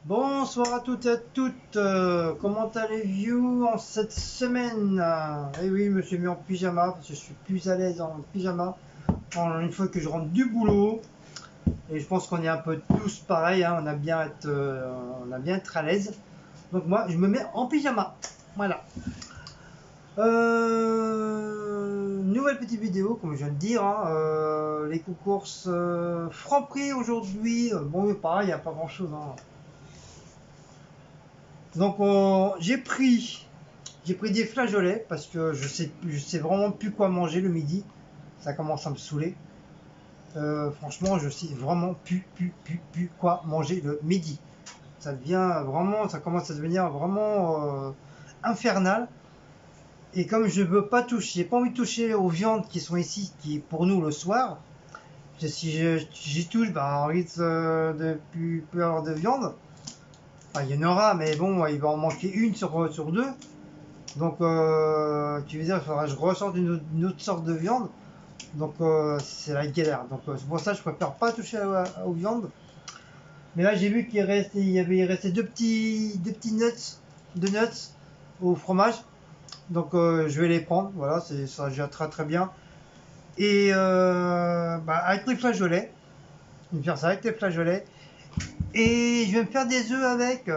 Bonsoir à toutes et à toutes. Comment allez-vous en cette semaine? Eh oui, je me suis mis en pyjama parce que je suis plus à l'aise en pyjama une fois que je rentre du boulot. Et je pense qu'on est un peu tous pareils, hein, on a bien être à l'aise. Donc moi, je me mets en pyjama. Voilà. Nouvelle petite vidéo, comme je viens de dire, hein, les concours Franprix aujourd'hui. Bon, pareil, il n'y a pas grand-chose, hein. Donc j'ai pris des flageolets parce que je sais vraiment plus quoi manger le midi. Ça commence à me saouler. Franchement, je sais vraiment plus quoi manger le midi. Ça devient vraiment, ça commence à devenir vraiment infernal. Et comme je veux pas toucher, j'ai pas envie de toucher aux viandes qui sont ici, qui est pour nous le soir. Si j'y touche, bah, on risque de plus avoir de viande. Enfin, il y en aura, mais bon, il va en manquer une sur deux. Donc, tu veux dire, il faudra que je ressente une autre sorte de viande. Donc, c'est la galère. Donc, c'est pour ça que je préfère pas toucher aux viandes. Mais là, j'ai vu il restait deux petits nuts au fromage. Donc, je vais les prendre. Voilà, ça déjà très bien. Et bah, avec les flageolets, je vais me faire ça avec les flageolets. Et je vais me faire des œufs avec.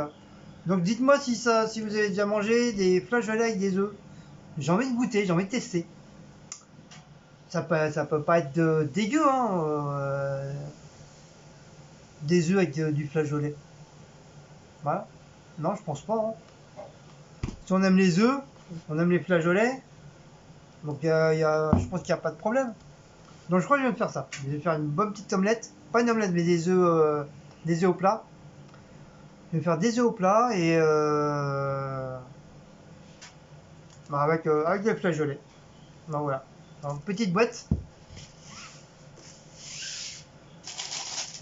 Donc, dites-moi si vous avez déjà mangé des flageolets avec des œufs. J'ai envie de goûter, j'ai envie de tester. Ça peut pas être dégueu, hein, des œufs avec du flageolet. Voilà. Non, je pense pas, hein. Si on aime les œufs, on aime les flageolets, donc je pense qu'il n'y a pas de problème. Donc je crois que je vais me faire ça. Je vais faire une bonne petite omelette. Pas une omelette, mais des œufs au plat. Je vais faire des œufs au plat et bah, avec des flageolets. Donc voilà. Dans une petite boîte.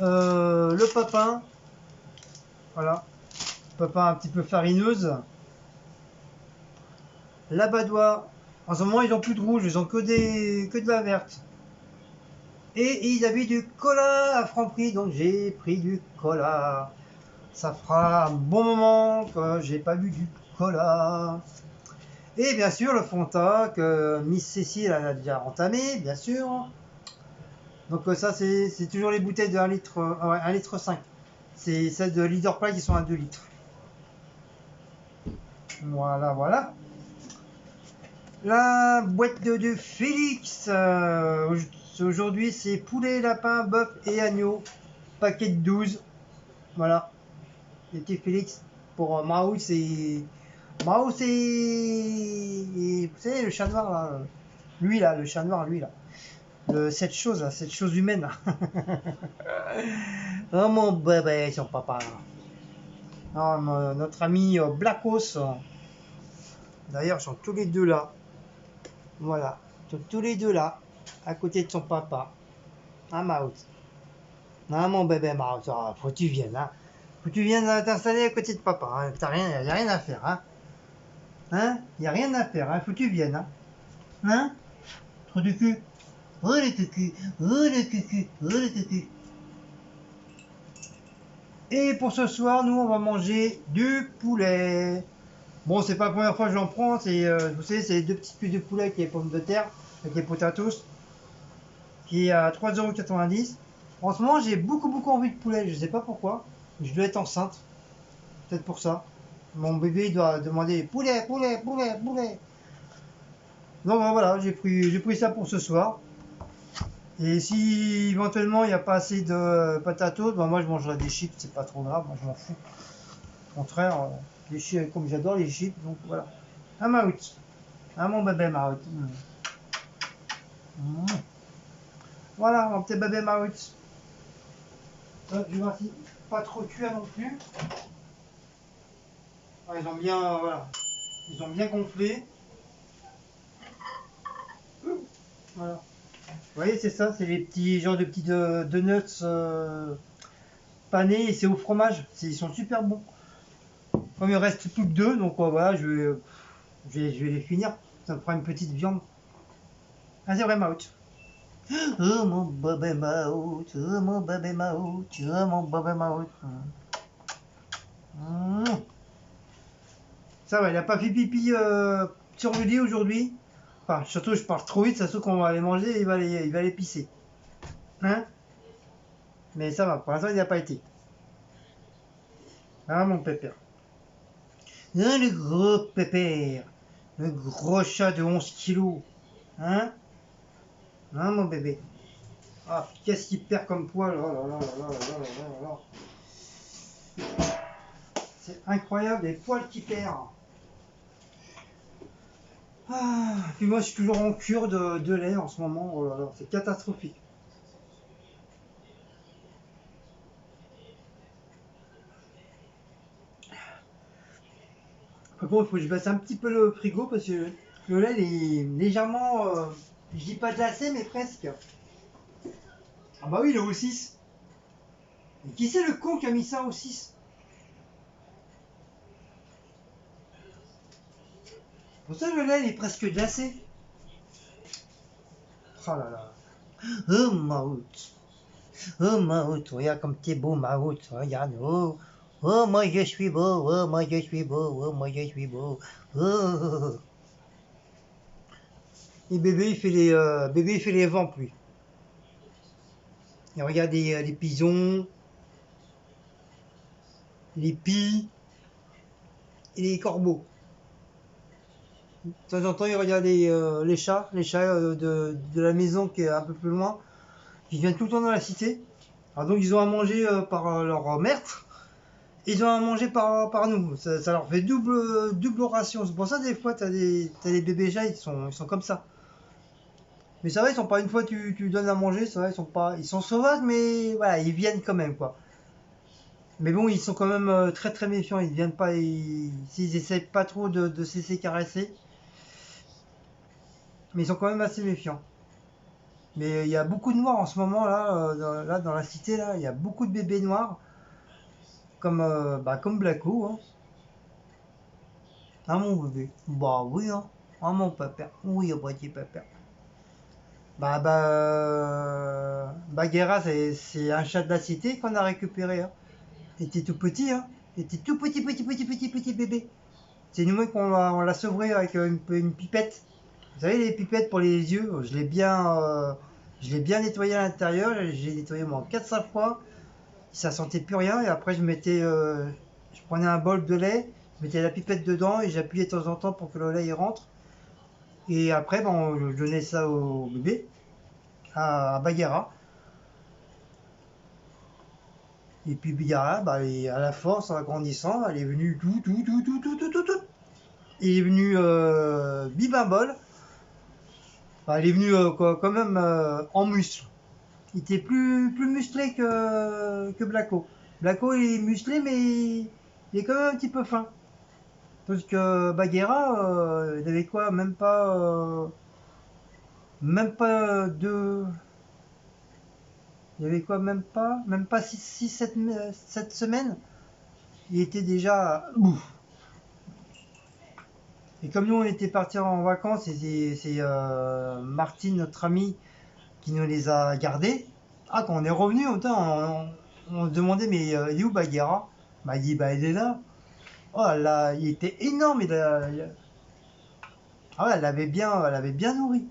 Le papin. Voilà. Papin un petit peu farineuse. L'abadois. En ce moment, ils ont plus de rouge, ils ont que de la verte. Et ils avaient du cola à Franprix, donc j'ai pris du cola. Ça fera un bon moment que j'ai pas bu du cola. Et bien sûr, le Fanta que Miss Cécile a déjà entamé, bien sûr. Donc ça, c'est toujours les bouteilles de 1 litre, 1 litre 5. C'est celles de Leader Play qui sont à 2 litres. Voilà. La boîte de Félix. Aujourd'hui, c'est poulet, lapin, bœuf et agneau. Paquet de 12. Voilà. Les petits Félix pour Maus et. Maus et. Vous savez, le chat noir là. Lui là, le chat noir, lui là. Cette chose là, cette chose humaine là. Oh mon bébé, son papa. Oh, notre ami Blackos. D'ailleurs, ils sont tous les deux là. Voilà. Ils sont tous les deux là. À côté de son papa. Un mouse. Ah mon bébé mouse, faut que tu viennes, hein. Faut que tu viennes t'installer à côté de papa, hein. Y a rien à faire, hein. Hein? Y a rien à faire, hein. Faut que tu viennes, hein. Hein? Trop du cul. Oh le cucu, oh le cucu, oh le cucu. Et pour ce soir, nous on va manger du poulet. Bon, c'est pas la première fois que j'en prends, vous savez, c'est les deux petites cuisses de poulet avec les pommes de terre, avec les potatoes, qui est à 3,90 €. En ce moment, j'ai beaucoup envie de poulet, je sais pas pourquoi. Je dois être enceinte, peut-être pour ça. Mon bébé doit demander poulet. Donc voilà, j'ai pris ça pour ce soir. Et si éventuellement il n'y a pas assez de potatoes, ben moi je mangerai des chips, c'est pas trop grave, moi je m'en fous. Au contraire, les chips, comme j'adore les chips, donc voilà. Un maout, mon bébé maout. Voilà, mon petit bébé maout. Je vois si pas trop cuit non plus. Ils ont bien, voilà, ils ont bien gonflé. Voilà. Vous voyez, c'est ça, c'est les petits genres de petits donuts panés et c'est au fromage. Ils sont super bons. Comme il reste plus que deux, donc voilà, je vais les finir. Ça me fera une petite viande. Ah, c'est vrai, Maout. Oh mon bébé Maout, oh mon bébé Maout, oh mon bébé Maout. Mouah. Ça va, il a pas fait pipi sur le lit aujourd'hui. Enfin, surtout, je parle trop vite, ça se trouve qu'on va aller manger, il va aller pisser. Hein? Mais ça va, pour l'instant, il n'y a pas été. Ah, mon pépère. Hein, le gros pépère. Le gros chat de 11 kilos. Hein? Hein, mon bébé? Ah, qu'est-ce qu'il perd comme poids? Oh là là là là là là là là. C'est incroyable les poils qu'il perd. Ah, puis moi, je suis toujours en cure de lait en ce moment. Oh là là, c'est catastrophique. Par contre, il faut que je baisse un petit peu le frigo parce que le lait il est légèrement, je dis pas glacé, mais presque. Ah bah oui, il est au 6. Et qui c'est le con qui a mis ça au 6? Pour ça, le lait il est presque glacé. Oh là là. Oh Maout. Oh Maout, regarde comme t'es beau Maout. Regarde. Oh. Oh moi je suis beau. Oh moi je suis beau. Oh moi je suis beau. Oh. Et bébé il fait les vents lui. Et regarde les pigeons, les pies et les corbeaux. De temps en temps, il regarde les chats de la maison qui est un peu plus loin, qui viennent tout le temps dans la cité. Alors donc ils ont à manger par leur maître, et ils ont à manger par nous. Ça leur fait double ration. C'est pour ça des fois t'as des bébés chats, ils sont comme ça. Mais ça va, ils sont pas une fois tu donnes à manger, ça va, ils sont sauvages, mais voilà, ils viennent quand même quoi. Mais bon, ils sont quand même très très méfiants. Ils viennent pas, s'ils essayent pas trop de se laisser caresser, mais ils sont quand même assez méfiants. Mais il y a beaucoup de noirs en ce moment là dans la cité là, il y a beaucoup de bébés noirs, comme Blacko, hein. Ah mon bébé, bah oui hein, ah mon papa, oui bah petit papa. Bagheera c'est un chat de la cité qu'on a récupéré, hein. Il était tout petit, hein. Il était tout petit bébé. C'est nous on l'a sevré avec une pipette. Vous savez les pipettes pour les yeux, je l'ai bien nettoyé à l'intérieur. J'ai nettoyé moi 4-5 fois. Ça sentait plus rien et après je prenais un bol de lait, je mettais la pipette dedans et j'appuyais de temps en temps pour que le lait y rentre. Et après je donnais ça au bébé, à Bagheera. Et puis Bagheera, à la force, en grandissant, elle est venue tout. Il est venu bibimbol. Elle est venue quand même en muscle. Il était plus musclé que Blacko. Blacko il est musclé mais il est quand même un petit peu fin. Parce que Bagheera, il avait quoi? Même pas deux. Il avait quoi? Même pas 7 semaines. Il était déjà bouf. Et comme nous on était partis en vacances et c'est Martine, notre amie, qui nous les a gardés. Ah, quand on est revenu, on se demandait, mais il est où Bagheera? Bah, il dit, bah, il est là. Oh là, il était énorme. Ah ouais, elle avait bien nourri.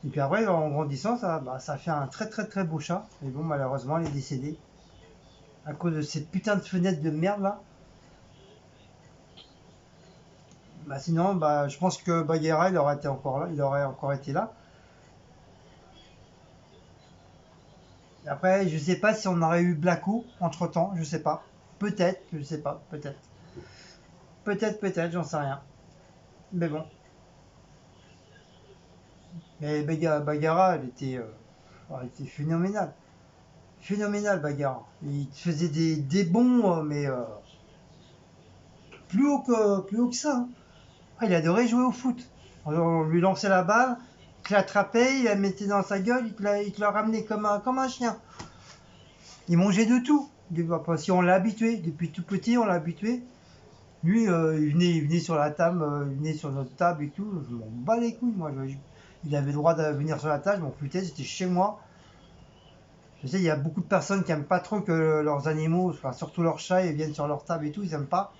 Et puis après, en grandissant, ça fait un très très très beau chat. Mais bon, malheureusement, elle est décédée. À cause de cette putain de fenêtre de merde là. Bah sinon, je pense que Bagheera, il aurait été encore là. Il aurait encore été là. Après, je sais pas si on aurait eu Blacko entre temps, je sais pas. Peut-être, je sais pas, peut-être. Peut-être, j'en sais rien. Mais bon. Mais Bagheera, elle était phénoménale. Phénoménal, Bagheera. Il faisait des bons, mais plus haut que ça, hein. Ah, il adorait jouer au foot. On lui lançait la balle, il l'attrapait, il la mettait dans sa gueule, il te la ramenait comme un chien. Il mangeait de tout. Si on l'a habitué, depuis tout petit, on l'a habitué. Lui, il venait sur la table, il venait sur notre table et tout. Je m'en bats les couilles, moi. Il avait le droit de venir sur la table, je m'en foutais, c'était chez moi. Je sais, il y a beaucoup de personnes qui aiment pas trop que leurs animaux, enfin, surtout leurs chats, ils viennent sur leur table et tout, ils aiment pas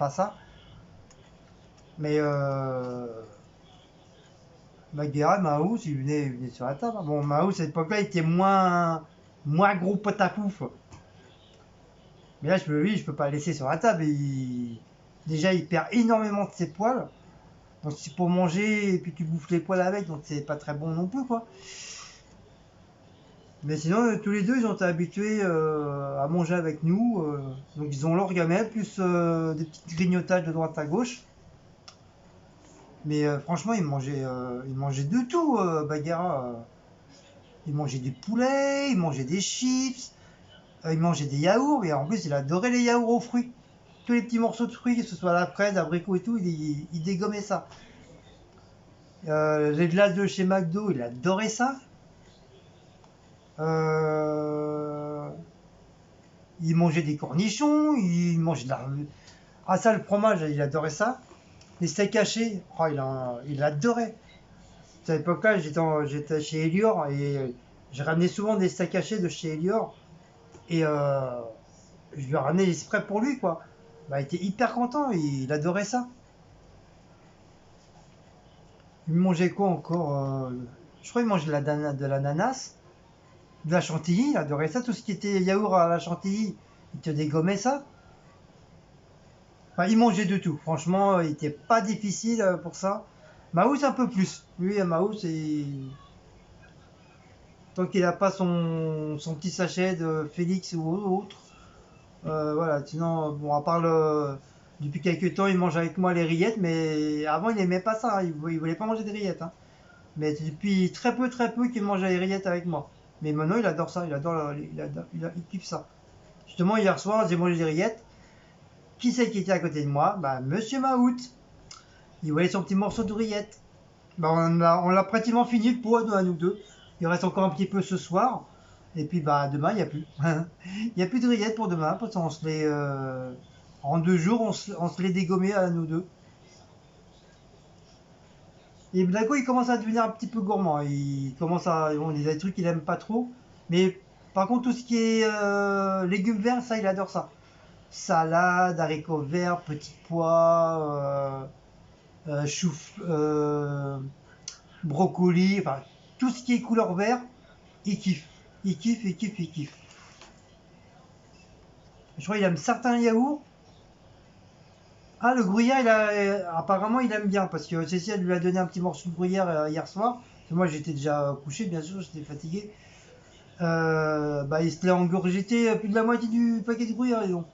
ça. Mais Bagheera, Maous, il venait sur la table. Bon, Maous, à cette époque-là, il était moins gros potapouf. Mais là, lui, je peux pas le laisser sur la table. Déjà, il perd énormément de ses poils. Donc, c'est pour manger et puis tu bouffes les poils avec, donc c'est pas très bon non plus, quoi. Mais sinon, tous les deux, ils ont été habitués à manger avec nous. Donc, ils ont leur gamelle, plus des petits grignotages de droite à gauche. Mais franchement, ils mangeaient de tout, Bagheera. Il mangeait du poulet, il mangeait des chips, il mangeait des yaourts. Et en plus, il adorait les yaourts aux fruits. Tous les petits morceaux de fruits, que ce soit la fraise, l'abricot et tout, il dégommait ça. Les glaces de chez McDo, il adorait ça. Euh, il mangeait des cornichons, il mangeait de la... Ah ça, le fromage, il adorait ça. Les steaks hachés, oh, il adorait. À cette époque-là, j'étais chez Elior et j'ai ramené souvent des steaks hachés de chez Elior. Et je lui ai ramené exprès pour lui, quoi. Bah, il était hyper content, il adorait ça. Il mangeait quoi encore je crois qu'il mangeait de l'ananas, de la chantilly, il adorait ça. Tout ce qui était yaourt à la chantilly, il te dégommait ça. Enfin, il mangeait de tout. Franchement, il était pas difficile pour ça. Maous un peu plus. Lui, Maous, tant qu'il n'a pas son petit sachet de Félix ou autre. Voilà, sinon, bon, à part depuis quelques temps, il mange avec moi les rillettes, mais avant, il n'aimait pas ça, hein. Il voulait pas manger des rillettes, hein. Mais c'est depuis très peu qu'il mange les rillettes avec moi. Mais maintenant, il adore ça, il kiffe ça. Justement, hier soir, j'ai mangé des rillettes. Qui c'est qui était à côté de moi? Bah, Monsieur Maout. Il voulait son petit morceau de rillette. Bah, on l'a pratiquement fini le pot à nous deux. Il reste encore un petit peu ce soir. Et puis, bah, demain, il n'y a plus. Il n'y a plus de rillettes pour demain, parce qu'on se les, en 2 jours, on se les dégommait à nous deux. Et d'un coup, il commence à devenir un petit peu gourmand. Il commence à. Bon, il y a des trucs qu'il aime pas trop. Mais par contre, tout ce qui est légumes verts, ça, il adore ça. Salade, haricots verts, petits pois, chou, brocoli, enfin, tout ce qui est couleur vert, il kiffe. Il kiffe, il kiffe, il kiffe. Je crois qu'il aime certains yaourts. Ah, le gruyère, apparemment, il aime bien parce que Cécile lui a donné un petit morceau de gruyère hier soir. Parce que moi, j'étais déjà couché, bien sûr, j'étais fatigué. Bah, il se l'est engurgité plus de la moitié du paquet de gruyère, dis donc.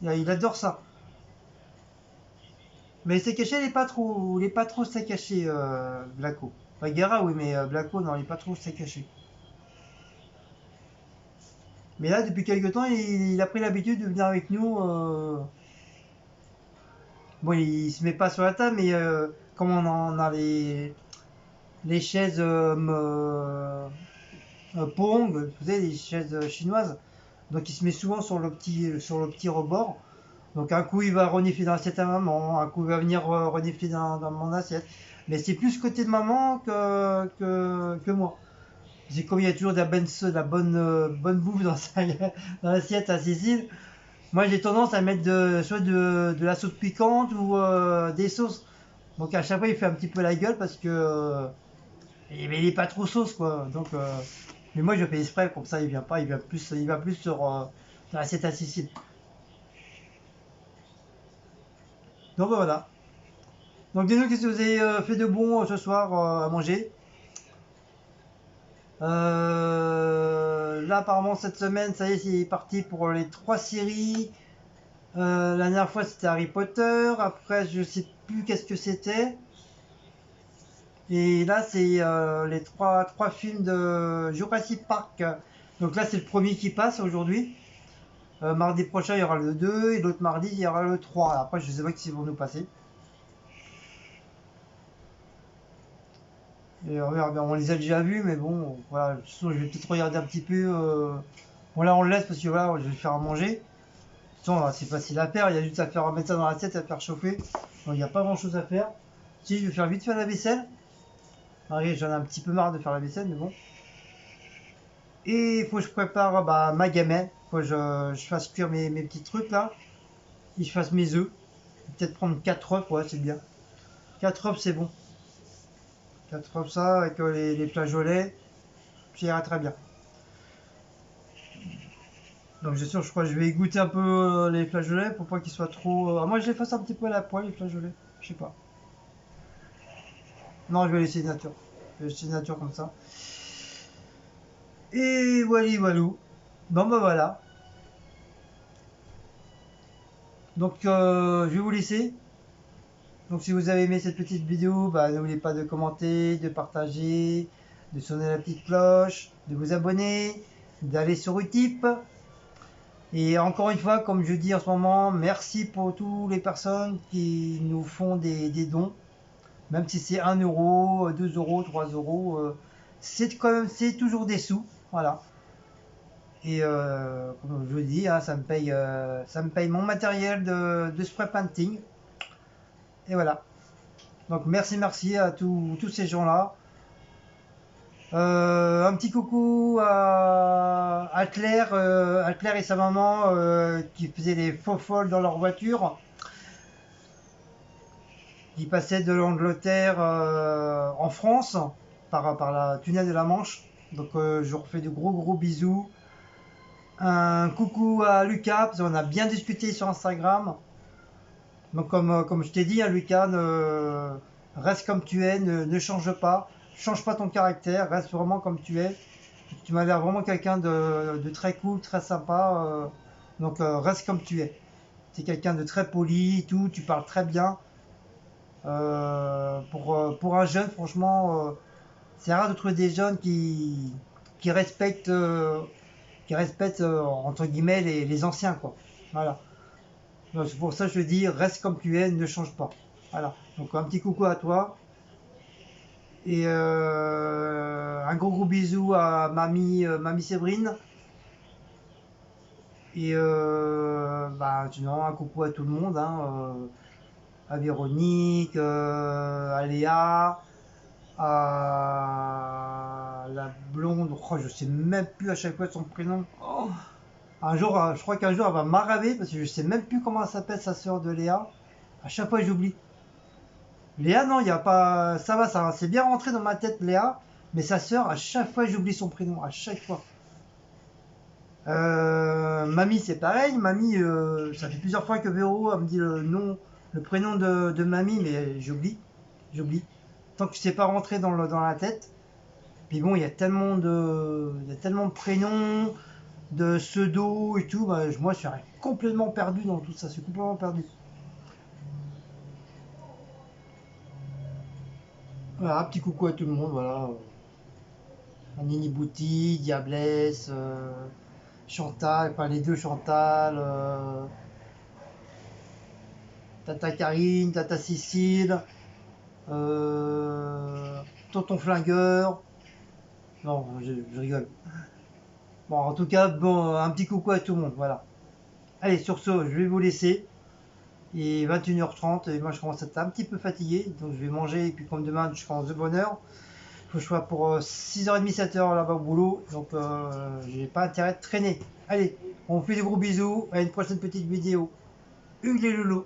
Il adore ça. Mais c'est caché, il est pas trop steak caché, Blacko. Bagheera, oui, mais Blacko, non, il est pas trop steak caché. Mais là, depuis quelques temps, il a pris l'habitude de venir avec nous. Bon, il se met pas sur la table, mais comme on en a les chaises Pong, vous savez, les chaises chinoises. Donc il se met souvent sur le petit rebord. Donc un coup il va renifler dans l'assiette à maman, un coup il va venir renifler dans mon assiette. Mais c'est plus côté de maman que moi. C'est comme il y a toujours de la bonne bouffe dans l'assiette à Cécile. Moi j'ai tendance à mettre soit de la sauce piquante ou des sauces. Donc à chaque fois il fait un petit peu la gueule parce que il est pas trop sauce quoi. Donc mais moi je fais exprès comme ça il vient pas, il va plus sur l'assiette à Cécile. Donc voilà. Donc dis-nous qu'est-ce que vous avez fait de bon ce soir à manger. Là apparemment cette semaine ça y est c'est parti pour les 3 séries. La dernière fois c'était Harry Potter, après je sais plus qu'est-ce que c'était. Et là c'est les trois films de Jurassic Park. Donc là c'est le premier qui passe aujourd'hui. Mardi prochain il y aura le 2 et l'autre mardi il y aura le 3. Après je sais pas qui vont nous passer. Et on verra bien. On les a déjà vus mais bon voilà, je vais peut-être regarder un petit peu. Bon là on le laisse parce que voilà je vais le faire à manger. C'est facile à faire, il y a juste à faire mettre ça dans l'assiette, à faire chauffer. Donc il n'y a pas grand chose à faire. Si je vais faire vite faire la vaisselle. J'en ai un petit peu marre de faire la vaisselle, mais bon. Et il faut que je prépare bah, ma gamelle. Faut que je fasse cuire mes petits trucs là. Et je fasse mes œufs. Peut-être prendre 4 œufs, ouais, c'est bien. 4 œufs, c'est bon. 4 œufs, ça, avec les flageolets, ça ira très bien. Donc, bien sûr, je crois que je vais goûter un peu les flageolets pour pas qu'ils soient trop. Ah, moi, je les fasse un petit peu à la poêle, les flageolets. Je sais pas. Non, je vais laisser nature. Je vais laisser nature comme ça. Et voilà, walou. Bon, bah voilà. Donc, je vais vous laisser. Donc, si vous avez aimé cette petite vidéo, bah, n'oubliez pas de commenter, de partager, de sonner la petite cloche, de vous abonner, d'aller sur Utip. Et encore une fois, comme je dis en ce moment, merci pour toutes les personnes qui nous font des dons. Même si c'est 1 euro, 2 euros, 3 euros, c'est quand même, c'est toujours des sous. Voilà. Et comme je vous dis, hein, ça me paye mon matériel de spray painting. Et voilà. Donc merci à tous ces gens-là. Un petit coucou à Claire et sa maman qui faisaient des faux folles dans leur voiture. Qui passaient de l'Angleterre en France par la tunnel de la Manche. Donc je leur fais de gros bisous. Un coucou à Lucas, parce qu'on a bien discuté sur Instagram. Donc comme je t'ai dit, hein, Lucas, reste comme tu es, ne change pas. Change pas ton caractère, reste vraiment comme tu es. Tu m'as l'air vraiment quelqu'un de très cool, très sympa. Donc reste comme tu es. Tu es quelqu'un de très poli, tout, tu parles très bien. Pour un jeune, franchement, c'est rare de trouver des jeunes qui respectent, entre guillemets les anciens, quoi. Voilà. Donc, c'est pour ça que je te dis, reste comme tu es, ne change pas. Voilà. Donc un petit coucou à toi. Et un gros bisou à mamie Séverine. Et bah, sinon, un coucou à tout le monde, hein, à Véronique, à Léa, à la blonde, oh, je sais même plus à chaque fois son prénom. Oh. Un jour, je crois qu'un jour elle va m'arraver parce que je sais même plus comment elle s'appelle sa sœur de Léa. À chaque fois j'oublie. Léa, non, il n'y a pas. Ça va, ça c'est bien rentré dans ma tête, Léa. Mais sa sœur, à chaque fois j'oublie son prénom, à chaque fois. Mamie, c'est pareil. Mamie, ça fait plusieurs fois que Véro elle me dit le nom, le prénom de mamie, mais j'oublie. J'oublie. Tant que c'est pas rentré dans la tête. Puis bon, il y a tellement de prénoms, de pseudos et tout. Bah, moi, je suis complètement perdu dans tout ça. Je suis complètement perdu. Voilà, petit coucou à tout le monde. Voilà. Nini Bouti, Diablesse, Chantal, enfin les deux Chantal, Tata Karine, Tata Cécile, Tonton Flingueur. Non, je rigole. Bon, en tout cas, bon, un petit coucou à tout le monde. Voilà. Allez, sur ce, je vais vous laisser. Il est 21h30 et moi je commence à être un petit peu fatigué. Donc je vais manger et puis comme demain je commence de bonne heure. Il faut que je sois pour 6h30, 7h là-bas au boulot. Donc j'ai pas intérêt de traîner. Allez, on vous fait des gros bisous. À une prochaine petite vidéo. Hugues les loulous.